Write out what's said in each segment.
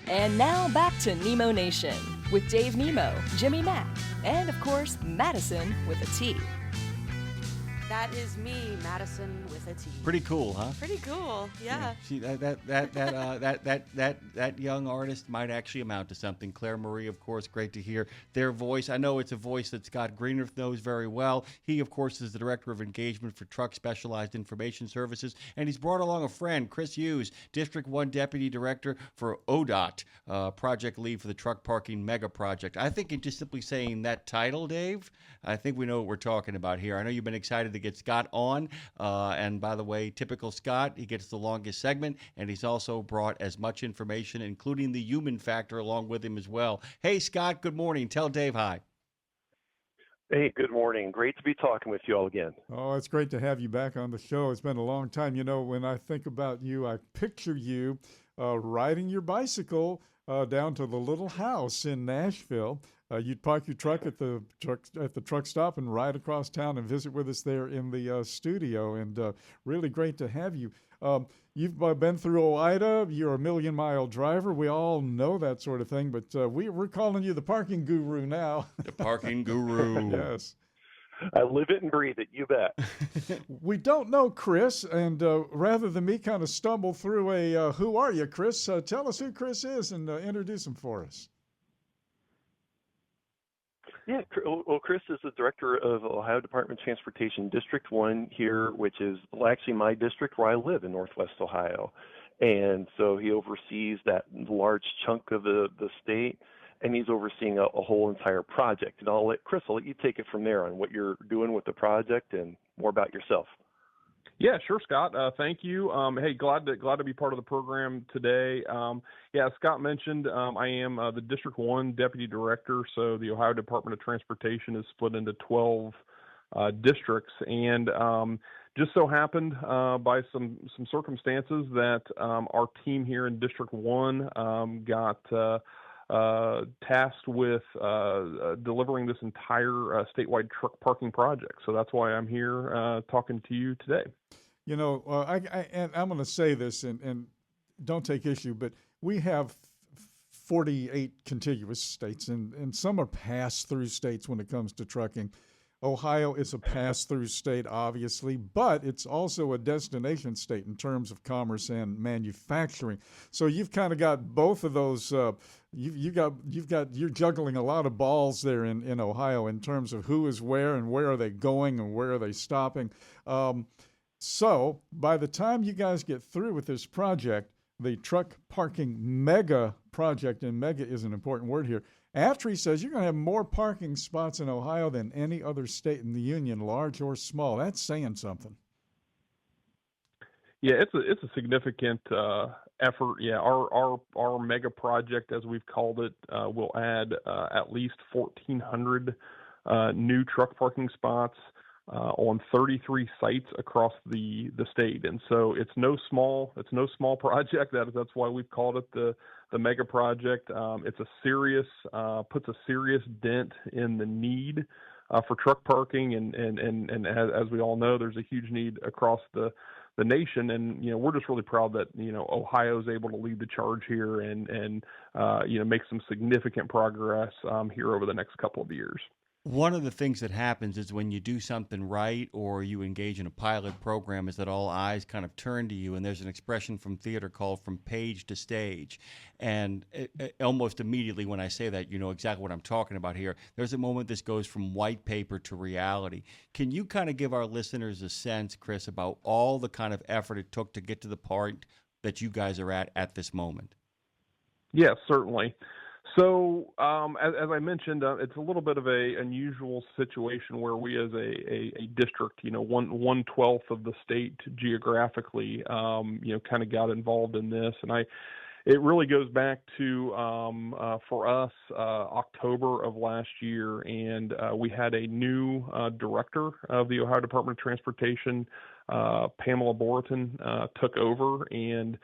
And now back to Nemo Nation with Dave Nemo, Jimmy Mack, and of course, Madison with a T. That is me, Madison with a T. Pretty cool, huh? Pretty cool, yeah. She, that young artist might actually amount to something. Claire Marie, of course, great to hear their voice. I know it's a voice that Scott Grenerth knows very well. He, of course, is the Director of Engagement for Truck Specialized Information Services, and he's brought along a friend, Chris Hughes, District 1 Deputy Director for ODOT, Project Lead for the Truck Parking Mega Project. I think in just simply saying that title, Dave, I think we know what we're talking about here. I know you've been excited to get Scott on, and by the way, typical Scott, he gets the longest segment, and he's also brought as much information, including the human factor, along with him as well. Hey, Scott, good morning. Tell Dave hi. Hey, good morning. Great to be talking with you all again. Oh, it's great to have you back on the show. It's been a long time. You know, when I think about you, I picture you riding your bicycle down to the little house in Nashville. You'd park your truck at the truck stop and ride across town and visit with us there in the studio. And really great to have you. You've been through OIDA. You're a million-mile driver. We all know that sort of thing. But we're calling you the parking guru now. The parking guru. Yes. I live it and breathe it, you bet. We don't know Chris, and rather than me kind of stumble through a who are you, Chris, tell us who Chris is and introduce him for us. Yeah, well, Chris is the director of Ohio Department of Transportation District 1 here, which is actually my district where I live in Northwest Ohio. And so he oversees that large chunk of the state, and he's overseeing a whole entire project. And I'll let you take it from there on what you're doing with the project and more about yourself. Yeah, sure, Scott. Thank you. Hey, glad to be part of the program today. Yeah, Scott mentioned I am the District 1 Deputy Director, so the Ohio Department of Transportation is split into 12 districts, and just so happened by some circumstances that our team here in District 1 got tasked with delivering this entire statewide truck parking project. So that's why I'm here talking to you today. You know, and I'm going to say this, and don't take issue, but we have 48 contiguous states, and some are pass-through states when it comes to trucking. Ohio is a pass-through state, obviously, but it's also a destination state in terms of commerce and manufacturing. So you've kind of got both of those. You're juggling a lot of balls there in Ohio in terms of who is where and where are they going and where are they stopping. So by the time you guys get through with this project, the truck parking mega project, and mega is an important word here, after he says you're going to have more parking spots in Ohio than any other state in the union, large or small. That's saying something. Yeah, it's a significant effort. Yeah, our mega project, as we've called it, will add at least 1,400 new truck parking spots on 33 sites across the state, and so it's no small project. That's why we've called it the mega project. It's puts a serious dent in the need for truck parking, and as we all know, there's a huge need across the nation, and we're just really proud that Ohio is able to lead the charge here and make some significant progress here over the next couple of years. One of the things that happens is when you do something right or you engage in a pilot program is that all eyes kind of turn to you, and there's an expression from theater called from page to stage. And almost immediately when I say that, you know exactly what I'm talking about here. There's a moment this goes from white paper to reality. Can you kind of give our listeners a sense, Chris, about all the kind of effort it took to get to the point that you guys are at this moment? Yeah, certainly. So, as I mentioned, it's a little bit of a unusual situation where we, as a district, 1/12 of the state geographically, kind of got involved in this, and it really goes back to for us October of last year, and we had a new director of the Ohio Department of Transportation, Pamela Boraton, took over, and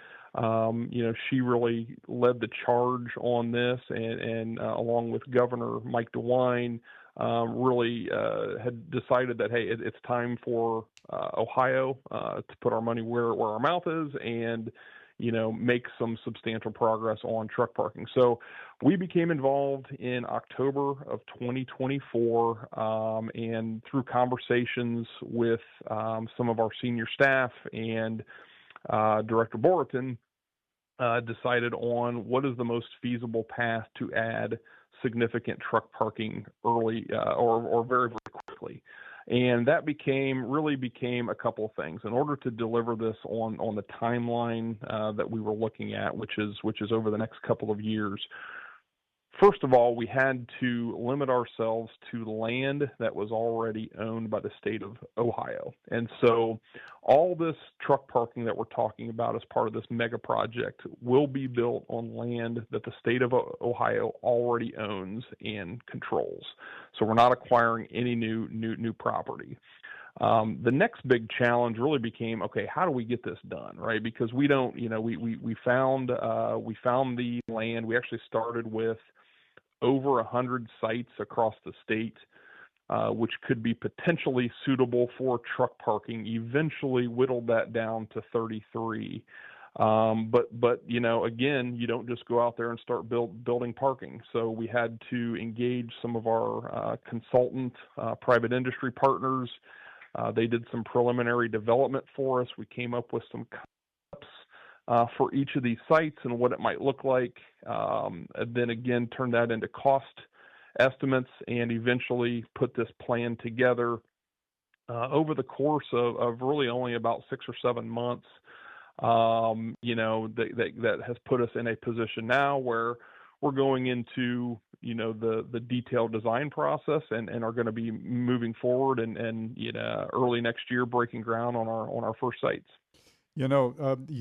she really led the charge on this, and along with Governor Mike DeWine, really had decided that, hey, it's time for Ohio to put our money where our mouth is, and make some substantial progress on truck parking. So we became involved in October of 2024, and through conversations with some of our senior staff and Director Boraton, decided on what is the most feasible path to add significant truck parking early or very, very quickly. And that really became a couple of things. In order to deliver this on the timeline that we were looking at, which is over the next couple of years, first of all, we had to limit ourselves to land that was already owned by the state of Ohio. And so all this truck parking that we're talking about as part of this mega project will be built on land that the state of Ohio already owns and controls. So we're not acquiring any new property. The next big challenge really became, okay, how do we get this done, right? Because we don't, we found the land. We actually started with over 100 sites across the state, which could be potentially suitable for truck parking. Eventually whittled that down to 33. But again, you don't just go out there and start building parking. So we had to engage some of our consultant private industry partners. They did some preliminary development for us. We came up with some concepts for each of these sites and what it might look like. And then again, turn that into cost estimates and eventually put this plan together over the course of really only about 6 or 7 months. That has put us in a position now where we're going into, the detailed design process and are going to be moving forward and early next year breaking ground on our first sites. You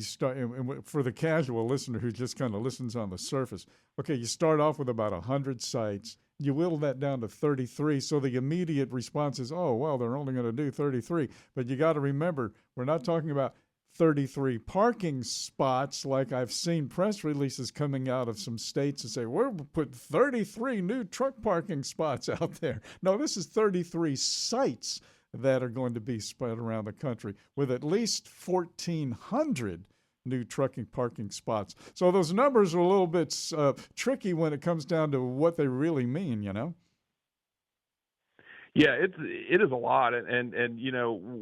start for the casual listener who just kind of listens on the surface. Okay, you start off with about 100 sites. You whittle that down to 33. So the immediate response is, oh, well, they're only going to do 33. But you got to remember, we're not talking about 33 parking spots like I've seen press releases coming out of some states that say, we're putting 33 new truck parking spots out there. No, this is 33 sites that are going to be spread around the country with at least 1,400 new trucking parking spots. So those numbers are a little bit tricky when it comes down to what they really mean, Yeah, it is a lot, and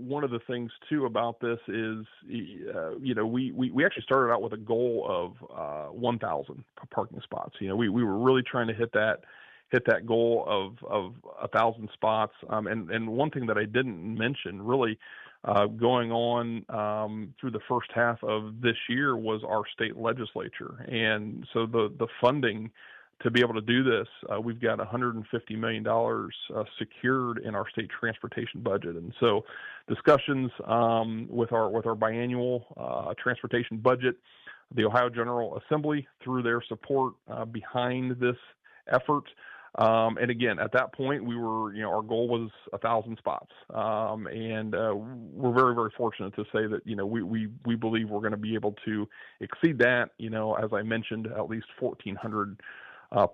one of the things too about this is we actually started out with a goal of 1,000 parking spots. We were really trying to hit that goal of 1,000 spots. And one thing that I didn't mention really going on through the first half of this year was our state legislature, and so the funding to be able to do this, we've got $150 million secured in our state transportation budget. And so discussions with our biannual transportation budget, the Ohio General Assembly, through their support behind this effort. And again, at that point, we were, our goal was 1,000 spots. And we're very, very fortunate to say that, we believe we're going to be able to exceed that, as I mentioned, at least 1,400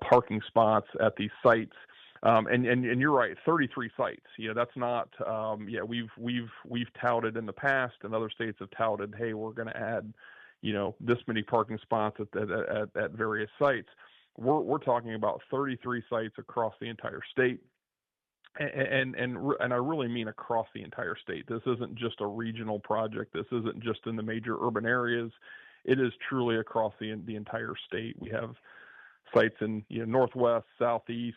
parking spots at these sites. And you're right, 33 sites. That's not, we've touted in the past, and other states have touted, hey, we're going to add, this many parking spots at various sites. We're talking about 33 sites across the entire state. And I really mean across the entire state. This isn't just a regional project. This isn't just in the major urban areas. It is truly across the entire state. We have sites in northwest, southeast,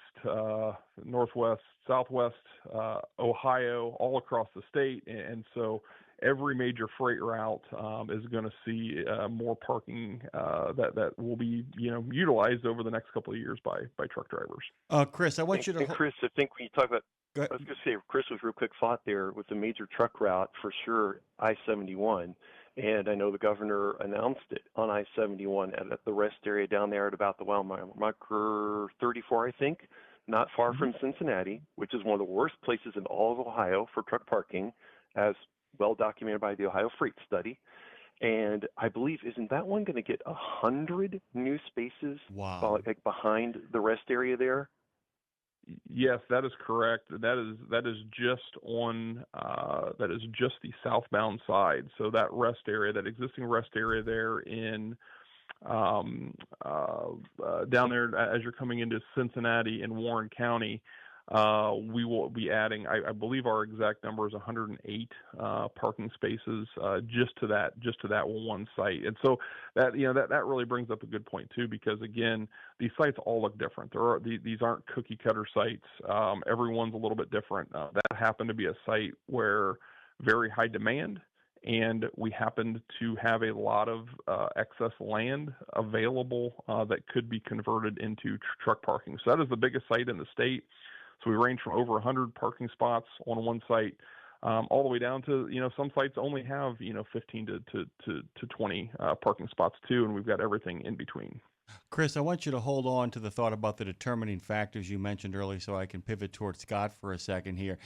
northwest, southwest, Ohio, all across the state, and so every major freight route is going to see more parking that will be utilized over the next couple of years by truck drivers. Chris, I want you to. And Chris, I think when you talk about, I was going to say, Chris was real quick thought there with the major truck route for sure, I-71. And I know the governor announced it on I-71 at the rest area down there at about the mile marker 34, I think, not far from Cincinnati, which is one of the worst places in all of Ohio for truck parking, as well documented by the Ohio Freight Study. And I believe, isn't that one going to get 100 new spaces? Wow. Like behind the rest area there? Yes, that is correct. That is just on that is just the southbound side. So that rest area, that existing rest area there in down there as you're coming into Cincinnati and Warren County, we will be adding. I believe our exact number is 108 parking spaces just to that one site. And so that that really brings up a good point too, because again, these sites all look different. These aren't cookie cutter sites. Everyone's a little bit different. That happened to be a site where very high demand, and we happened to have a lot of excess land available that could be converted into truck parking. So that is the biggest site in the state. So we range from over 100 parking spots on one site, all the way down to, some sites only have, 15 to 20 parking spots too, and we've got everything in between. Chris, I want you to hold on to the thought about the determining factors you mentioned earlier so I can pivot towards Scott for a second here.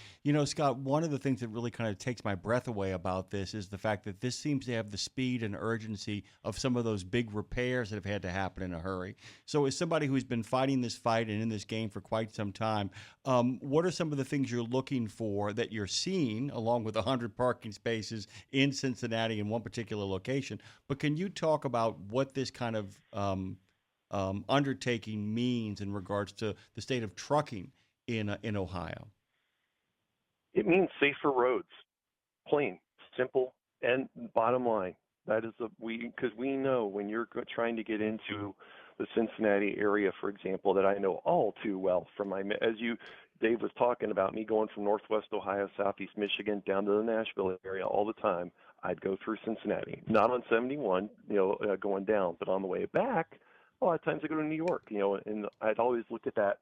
Scott, one of the things that really kind of takes my breath away about this is the fact that this seems to have the speed and urgency of some of those big repairs that have had to happen in a hurry. So as somebody who's been fighting this fight and in this game for quite some time, what are some of the things you're looking for that you're seeing, along with 100 parking spaces in Cincinnati in one particular location? But can you talk about what this kind of undertaking means in regards to the state of trucking in Ohio? It means safer roads, plain, simple, and bottom line. That is because we know when you're trying to get into the Cincinnati area, for example, that I know all too well from Dave was talking about me going from Northwest Ohio, Southeast Michigan, down to the Nashville area all the time. I'd go through Cincinnati, not on 71, going down, but on the way back. A lot of times I go to New York, and I'd always look at that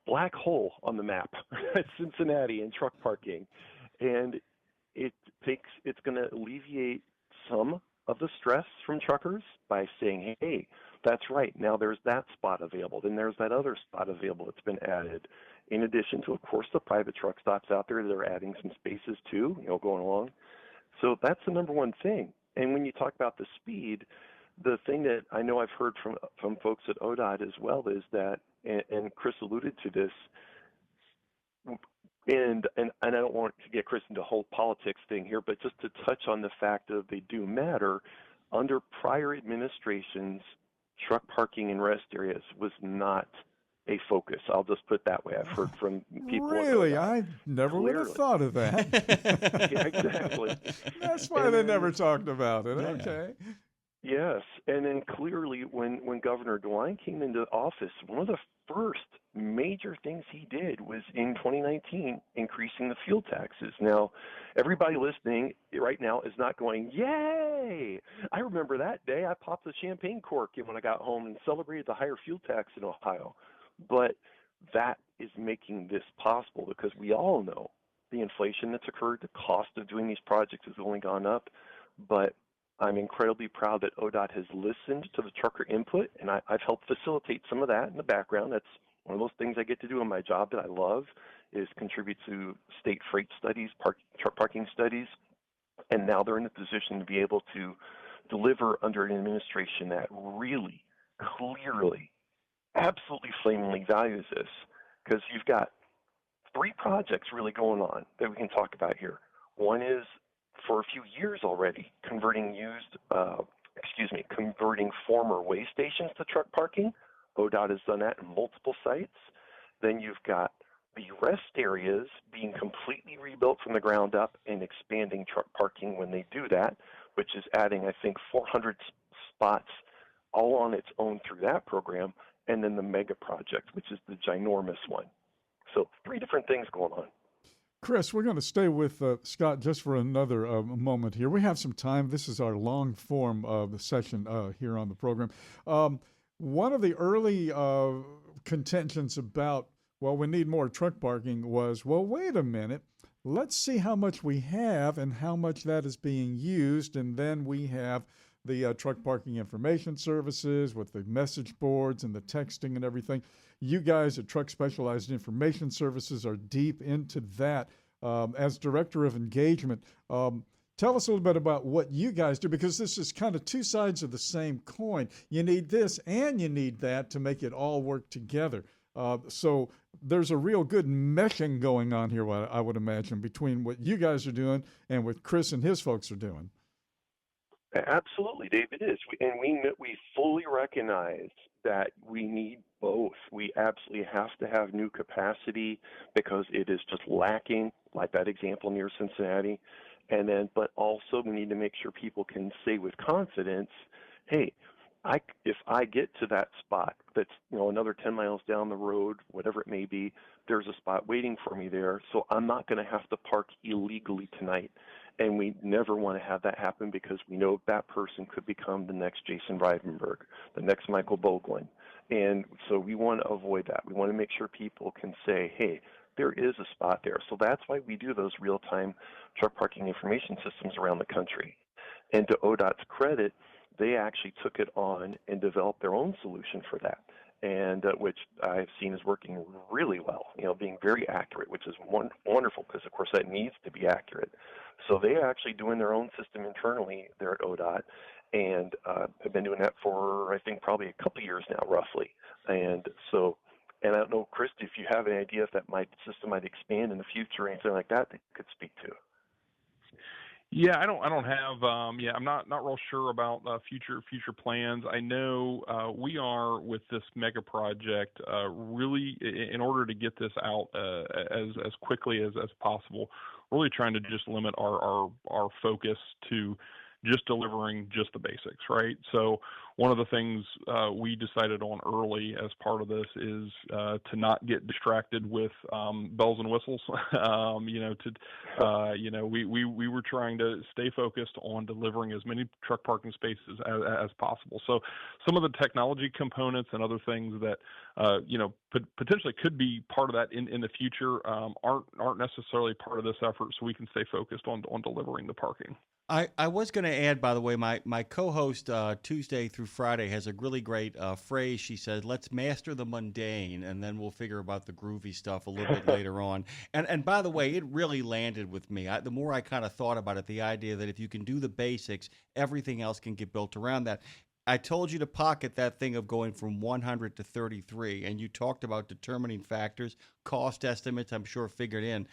black hole on the map at Cincinnati and truck parking. And it's going to alleviate some of the stress from truckers by saying, hey, that's right, now there's that spot available, then there's that other spot available that's been added. In addition to, of course, the private truck stops out there that are adding some spaces too, going along. So that's the number one thing. And when you talk about the speed, the thing that I know I've heard from folks at ODOT as well is that, and Chris alluded to this, and I don't want to get Chris into the whole politics thing here, but just to touch on the fact that they do matter, under prior administrations, truck parking in rest areas was not a focus. I'll just put it that way. I've heard from people. Really? I never would have thought of that. Yeah, exactly. That's why they never talked about it. Yeah. Okay. Yes, and then clearly when Governor DeWine came into office, one of the first major things he did was in 2019 increasing the fuel taxes. Now, everybody listening right now is not going, yay! I remember that day I popped the champagne cork when I got home and celebrated the higher fuel tax in Ohio. But that is making this possible because we all know the inflation that's occurred, the cost of doing these projects has only gone up, but I'm incredibly proud that ODOT has listened to the trucker input, and I've helped facilitate some of that in the background. That's one of those things I get to do in my job that I love, is contribute to state freight studies, truck parking studies, and now they're in a position to be able to deliver under an administration that really, clearly, absolutely flamingly values this, because you've got 3 projects really going on that we can talk about here. One is, for a few years already, converting former way stations to truck parking. ODOT has done that in multiple sites. Then you've got the rest areas being completely rebuilt from the ground up and expanding truck parking when they do that, which is adding, I think, 400 spots all on its own through that program. And then the mega project, which is the ginormous one. So 3 different things going on. Chris, we're going to stay with Scott just for another moment here. We have some time. This is our long form session here on the program. One of the early contentions about, we need more truck parking was, wait a minute. Let's see how much we have and how much that is being used. And then we have the truck parking information services with the message boards and the texting and everything. You guys at Truck Specialized Information Services are deep into that. As Director of Engagement, tell us a little bit about what you guys do, because this is kind of 2 sides of the same coin. You need this and you need that to make it all work together. So there's a real good meshing going on here, I would imagine, between what you guys are doing and what Chris and his folks are doing. Absolutely, Dave, it is. We fully recognize that we need both. We absolutely have to have new capacity because it is just lacking, like that example near Cincinnati. But also we need to make sure people can say with confidence, hey, if I get to that spot that's another 10 miles down the road, whatever it may be, there's a spot waiting for me there, so I'm not going to have to park illegally tonight. And we never want to have that happen because we know that person could become the next Jason Reidenberg, the next Michael Boglin. And so we want to avoid that. We want to make sure people can say, hey, there is a spot there. So that's why we do those real-time truck parking information systems around the country. And to ODOT's credit, they actually took it on and developed their own solution for that, and which I've seen is working really well, being very accurate, which is wonderful because, of course, that needs to be accurate. So they're actually doing their own system internally there at ODOT, and have been doing that for, I think, probably a couple of years now, roughly. And I don't know, Chris, if you have an idea if that system might expand in the future or anything like that you could speak to. Yeah, I don't have. I'm not real sure about future plans. I know we are with this mega project really in order to get this out as quickly as possible. Really trying to just limit our focus to just delivering just the basics, right? So one of the things we decided on early as part of this is to not get distracted with bells and whistles. We were trying to stay focused on delivering as many truck parking spaces as possible. So some of the technology components and other things that potentially could be part of that in the future aren't necessarily part of this effort. So we can stay focused on delivering the parking. I was going to add, by the way, my co-host Tuesday through Friday has a really great phrase. She said, let's master the mundane, and then we'll figure about the groovy stuff a little bit later on. And by the way, it really landed with me. The more I kind of thought about it, the idea that if you can do the basics, everything else can get built around that. I told you to pocket that thing of going from 100 to 33, and you talked about determining factors, cost estimates, I'm sure figured in.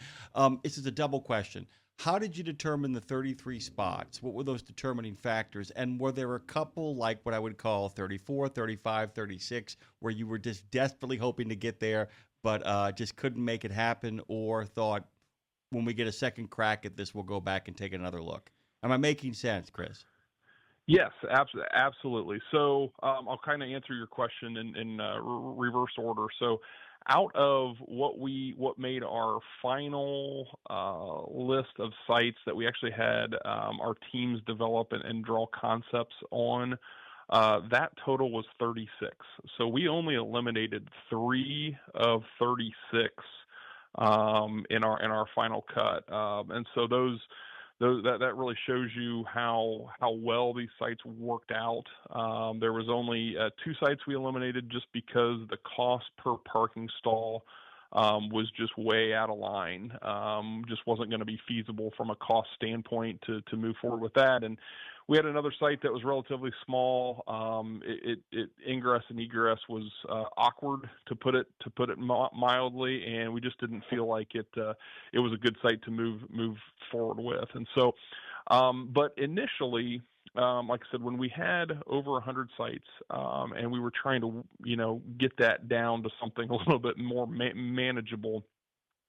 This is a double question. How did you determine the 33 spots? What were those determining factors? And were there a couple, like what I would call 34, 35, 36, where you were just desperately hoping to get there, but just couldn't make it happen, or thought, when we get a second crack at this, we'll go back and take another look? Am I making sense, Chris? Yes, absolutely. So I'll kind of answer your question in reverse order. So out of what made our final list of sites that we actually had our teams develop and draw concepts on, that total was 36. So we only eliminated 3 of 36 in our final cut, and so that really shows you how well these sites worked out. There was only 2 sites we eliminated just because the cost per parking stall was just way out of line. Just wasn't going to be feasible from a cost standpoint to move forward with that. And we had another site that was relatively small. Ingress and egress was awkward, to put it mildly, and we just didn't feel like it was a good site to move forward with. And so, but initially, like I said, when we had over 100 sites, and we were trying to get that down to something a little bit more manageable,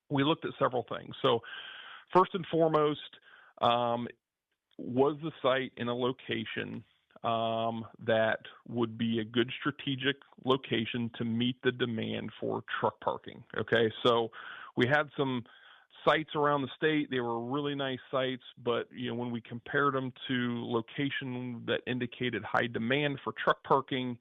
we looked at several things. So first and foremost, was the site in a location that would be a good strategic location to meet the demand for truck parking? Okay, so we had some sites around the state. They were really nice sites, but when we compared them to location that indicated high demand for truck parking,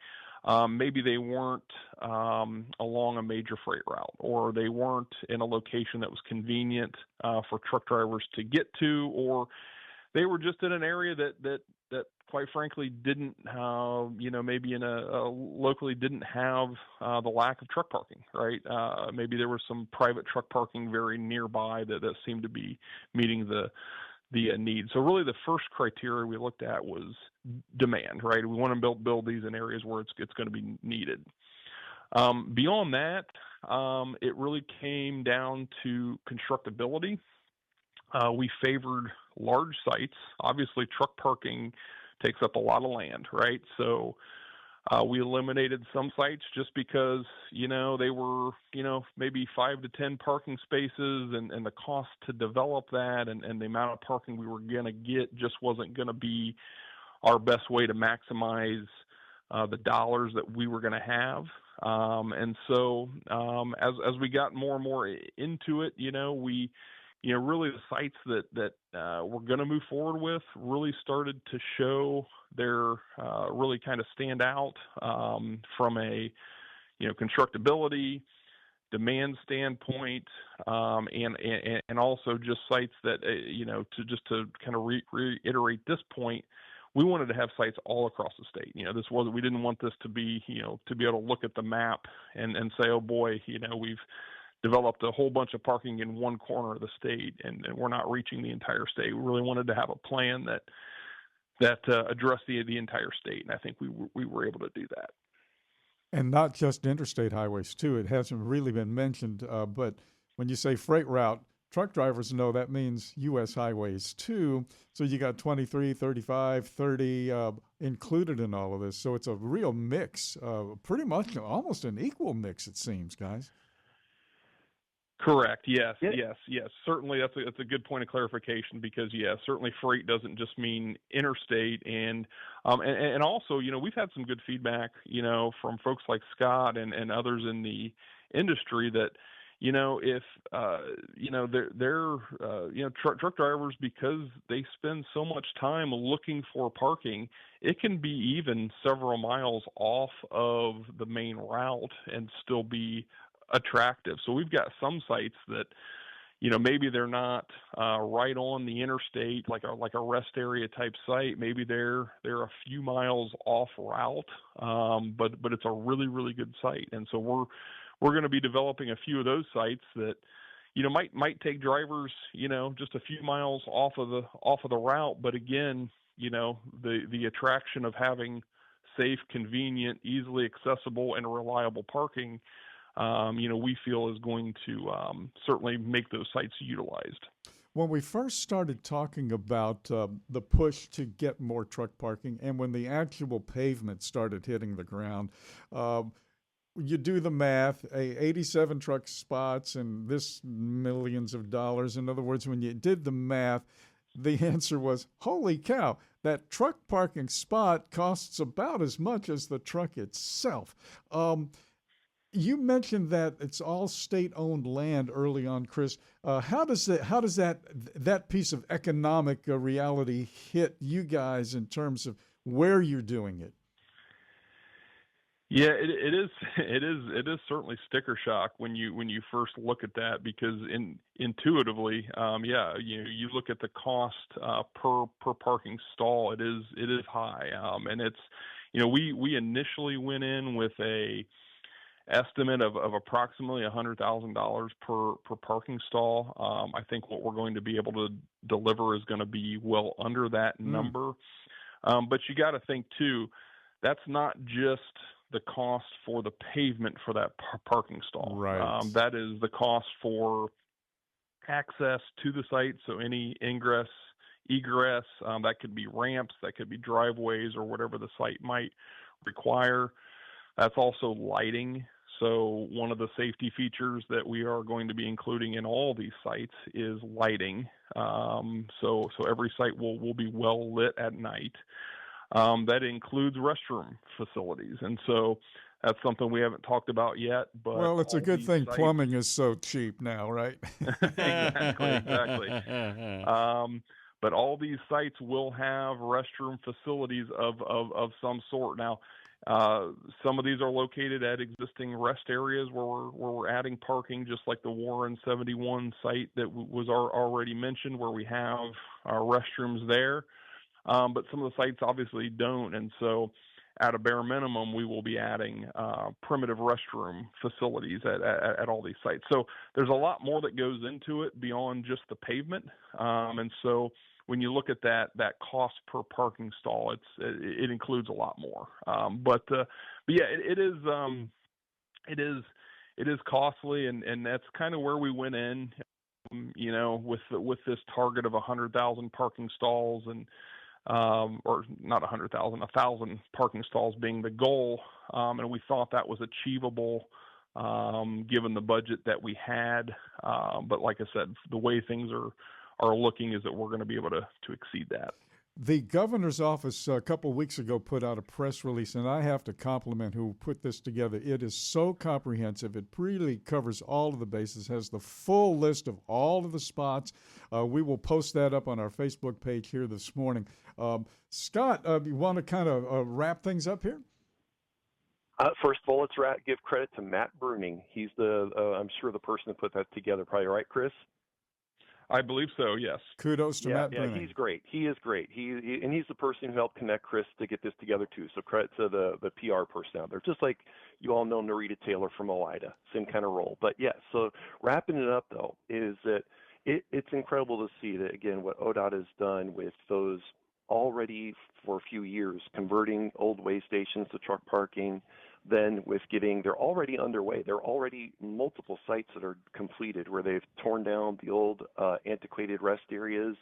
maybe they weren't along a major freight route, or they weren't in a location that was convenient for truck drivers to get to, or they were just in an area that quite frankly didn't, maybe in a locally didn't have the lack of truck parking, right? Maybe there was some private truck parking very nearby that seemed to be meeting the need. So really the first criteria we looked at was demand, right? We want to build these in areas where it's going to be needed. Beyond that, it really came down to constructability. We favored large sites. Obviously, truck parking takes up a lot of land, right? So we eliminated some sites just because, they were, maybe 5 to 10 parking spaces, and the cost to develop that and the amount of parking we were going to get just wasn't going to be our best way to maximize the dollars that we were going to have. And so as we got more and more into it, we really the sites that we're going to move forward with really started to show their really kind of stand out from a constructability, demand standpoint, and also just sites that to kind of reiterate this point, we wanted to have sites all across the state. We didn't want this to be to be able to look at the map and say, oh boy, we've developed a whole bunch of parking in one corner of the state, and we're not reaching the entire state. We really wanted to have a plan that addressed the entire state, and I think we were able to do that. And not just interstate highways, too. It hasn't really been mentioned, but when you say freight route, truck drivers know that means U.S. highways, too. So you got 23, 35, 30 included in all of this. So it's a real mix, pretty much almost an equal mix, it seems, guys. Correct. Yes. Yeah. Yes. Certainly, that's a good point of clarification, because certainly freight doesn't just mean interstate, and also we've had some good feedback from folks like Scott and others in the industry that if they're truck drivers, because they spend so much time looking for parking, it can be even several miles off of the main route and still be attractive. So we've got some sites that maybe they're not right on the interstate, like a rest area type site. Maybe they're a few miles off route, but it's a really, really good site. And so we're going to be developing a few of those sites that might take drivers just a few miles off of the route, but again the attraction of having safe, convenient, easily accessible, and reliable parking we feel is going to certainly make those sites utilized. When we first started talking about the push to get more truck parking, and when the actual pavement started hitting the ground, you do the math, 87 truck spots and this millions of dollars. In other words, when you did the math, the answer was, holy cow, that truck parking spot costs about as much as the truck itself. You mentioned that it's all state-owned land early on, Chris. How does that piece of economic reality hit you guys in terms of where you're doing it? Yeah, it is certainly sticker shock when you first look at that, because intuitively, you look at the cost per parking stall. It is high, and it's we initially went in with a estimate of approximately $100,000 per parking stall. I think what we're going to be able to deliver is going to be well under that number. But you got to think too, that's not just the cost for the pavement for that parking stall. Right. That is the cost for access to the site. So any ingress, egress, that could be ramps, that could be driveways, or whatever the site might require. That's also lighting. So one of the safety features that we are going to be including in all these sites is lighting. So every site will be well lit at night. That includes restroom facilities. And so that's something we haven't talked about yet. But well, it's a good thing sites, plumbing is so cheap now, right? Exactly. But all these sites will have restroom facilities of some sort. Now, some of these are located at existing rest areas where we're adding parking, just like the Warren 71 site that was already mentioned, where we have our restrooms there. But some of the sites obviously don't, and so at a bare minimum, we will be adding primitive restroom facilities at all these sites. So there's a lot more that goes into it beyond just the pavement, and so when you look at that cost per parking stall, it includes a lot more. But yeah, it is it is costly, and that's kind of where we went in, with this target of 100,000 parking stalls, and or not 100,000, 1,000 parking stalls being the goal, and we thought that was achievable given the budget that we had. But like I said, the way things are looking is that we're going to be able to exceed that. The governor's office a couple of weeks ago put out a press release, and I have to compliment who put this together. It is so comprehensive. It really covers all of the bases, has the full list of all of the spots. We will post that up on our Facebook page here this morning. Scott, you want to kind of wrap things up here? First of all, let's give credit to Matt Bruning. He's I'm sure the person that put that together, probably, right, Chris? I believe so, yes. Kudos to Matt Bruning. Yeah, he's great. He is great. And he's the person who helped connect Chris to get this together, too. So credit to the PR person out there. Just like you all know Narita Taylor from OIDA, same kind of role. But, yeah, so wrapping it up, though, is that it's incredible to see that, again, what ODOT has done with those already for a few years, converting old way stations to truck parking, then with they're already underway. There are already multiple sites that are completed where they've torn down the old antiquated rest areas,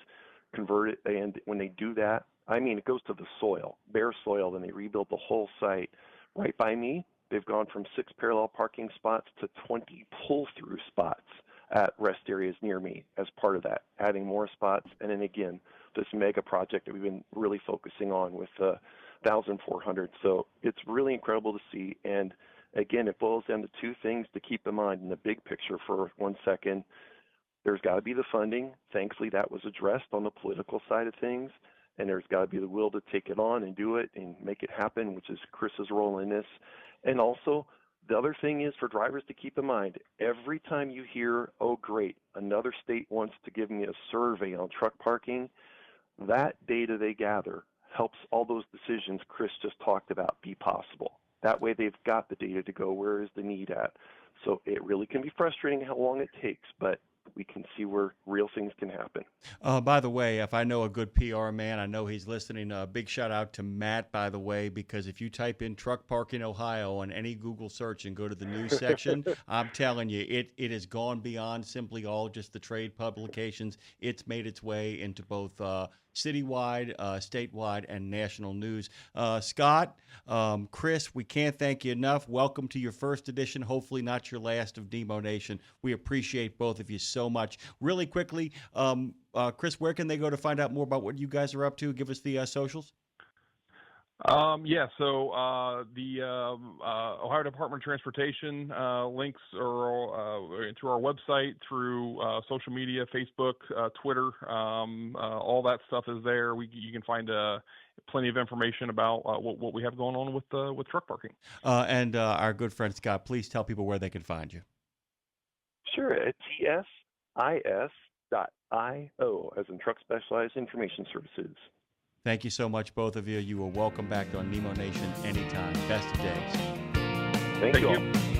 converted, and when they do that, I mean, it goes to the soil, bare soil, then they rebuild the whole site. Right by me, they've gone from 6 parallel parking spots to 20 pull-through spots at rest areas near me as part of that, adding more spots. And then again, this mega project that we've been really focusing on with 1,400. So it's really incredible to see. And again, it boils down to two things to keep in mind in the big picture for 1 second. There's got to be the funding. Thankfully, that was addressed on the political side of things. And there's got to be the will to take it on and do it and make it happen, which is Chris's role in this. And also, the other thing is for drivers to keep in mind, every time you hear, oh, great, another state wants to give me a survey on truck parking, that data they gather helps all those decisions Chris just talked about be possible. That way they've got the data to go, where is the need at? So it really can be frustrating how long it takes, but we can see where real things can happen. By the way, if I know a good PR man, I know he's listening. Big shout out to Matt, by the way, because if you type in truck parking Ohio on any Google search and go to the news section, I'm telling you, it has gone beyond simply all just the trade publications. It's made its way into both citywide, statewide, and national news. Scott, Chris, we can't thank you enough. Welcome to your first edition, hopefully not your last, of Nemo Nation. We appreciate both of you so much. Really quickly, Chris, where can they go to find out more about what you guys are up to? Give us the socials. So the Ohio Department of Transportation links are to our website, through social media, Facebook, Twitter. All that stuff is there. You can find plenty of information about what we have going on with truck parking. And our good friend Scott, please tell people where they can find you. Sure, at tsis.io, as in Truck Specialized Information Services. Thank you so much, both of you. You are welcome back on Nemo Nation anytime. Best of days. Thank you all.